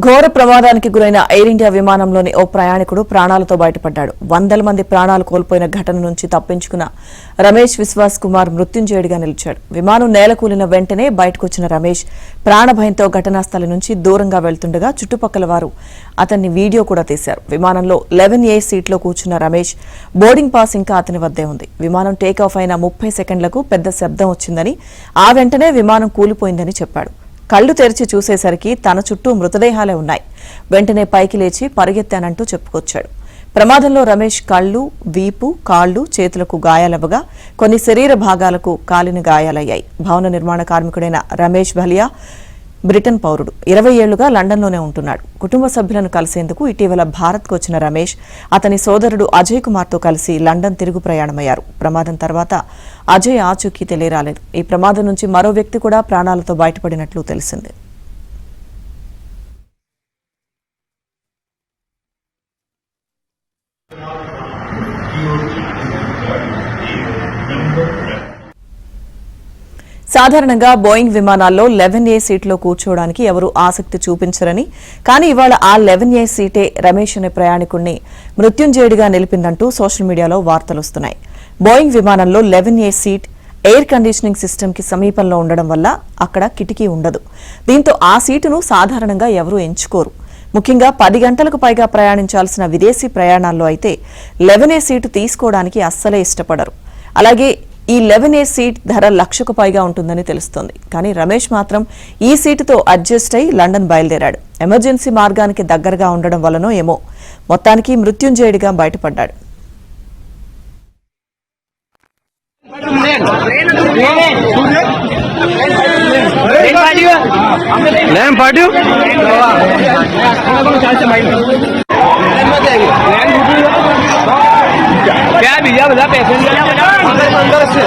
ఘోర ప్రమాదానికి గురైన ఎయిర్ ఇండియా విమానంలోని ఓ ప్రయాణికుడు ప్రాణాలతో బయటపడ్డాడు. వందల మంది ప్రాణాలు కోల్పోయిన ఘటన నుంచి తప్పించుకున్న రమేష్ విశ్వాస్ కుమార్ మృత్యుంజయుడిగా నిలిచాడు. విమానం నేలకూలిన వెంటనే బయటకొచ్చిన రమేష్ ప్రాణభయంతో ఘటనా స్థలం నుంచి దూరంగా వెళ్తుండగా చుట్టుపక్కల వారు అతన్ని వీడియో కూడా తీశారు. విమానంలో 11A సీట్లో కూర్చున్న రమేష్ బోర్డింగ్ పాస్ ఇంకా అతని వద్దే ఉంది. విమానం టేకాఫ్ అయిన 30 సెకండ్లకు పెద్ద శబ్దం వచ్చిందని, ఆ వెంటనే విమానం కూలిపోయిందని చెప్పాడు. కళ్లు తెరిచి చూసేసరికి తన చుట్టూ మృతదేహాలే ఉన్నాయి. వెంటనే పైకి లేచి పరిగెత్తానంటూ చెప్పుకొచ్చాడు. ప్రమాదంలో రమేష్ కళ్లు, వీపు, కాళ్లు, చేతులకు గాయాలవ్వగా కొన్ని శరీర భాగాలకు కాలిన గాయాలయ్యాయి. భవన నిర్మాణ కార్మికుడైన రమేష్ భలియా బ్రిటన్ పౌరుడు. 20 ఏళ్లుగా లండన్లోనే ఉంటున్నాడు. కుటుంబ సభ్యులను కలిసేందుకు ఇటీవల భారత్కు వచ్చిన రమేష్ అతని సోదరుడు అజయ్ కుమార్తో కలిసి లండన్ తిరుగు ప్రయాణమయ్యారు. ప్రమాదం తర్వాత అజయ్ ఆచూకీ తెలియరాలేదు. ఈ ప్రమాదం నుంచి మరో వ్యక్తి కూడా ప్రాణాలతో బయటపడినట్లు తెలిసింది. సాధారణంగా బోయింగ్ విమానాల్లో 11A సీట్లో కూర్చోవడానికి ఎవరూ ఆసక్తి చూపించరని, కానీ ఇవాళ ఆ 11A సీటే రమేష్ అనే ప్రయాణికుడిని మృత్యుంజయుడిగా నిలిపిందంటూ సోషల్ మీడియాలో వార్తలొస్తున్నాయి. బోయింగ్ విమానంలో 11A సీట్ ఎయిర్ కండిషనింగ్ సిస్టమ్కి సమీపంలో ఉండడం వల్ల అక్కడ కిటికీ ఉండదు. దీంతో ఆ సీటును సాధారణంగా ఎవరూ ఎంచుకోరు. ముఖ్యంగా 10 గంటలకు పైగా ప్రయాణించాల్సిన విదేశీ ప్రయాణాల్లో అయితే 11A సీటు తీసుకోవడానికి అస్సలే ఇష్టపడరు. అలాగే ఈ 11A సీట్ ధర ₹1,00,000కు పైగా ఉంటుందని తెలుస్తోంది. కానీ రమేష్ మాత్రం ఈ సీటుతో అడ్జస్ట్ అయి లండన్ బయలుదేరాడు. ఎమర్జెన్సీ మార్గానికి దగ్గరగా ఉండడం వల్లనో ఏమో మొత్తానికి మృత్యుంజయుడిగా బయటపడ్డాడు. क्या भैया बता पैसेंजर अंदर से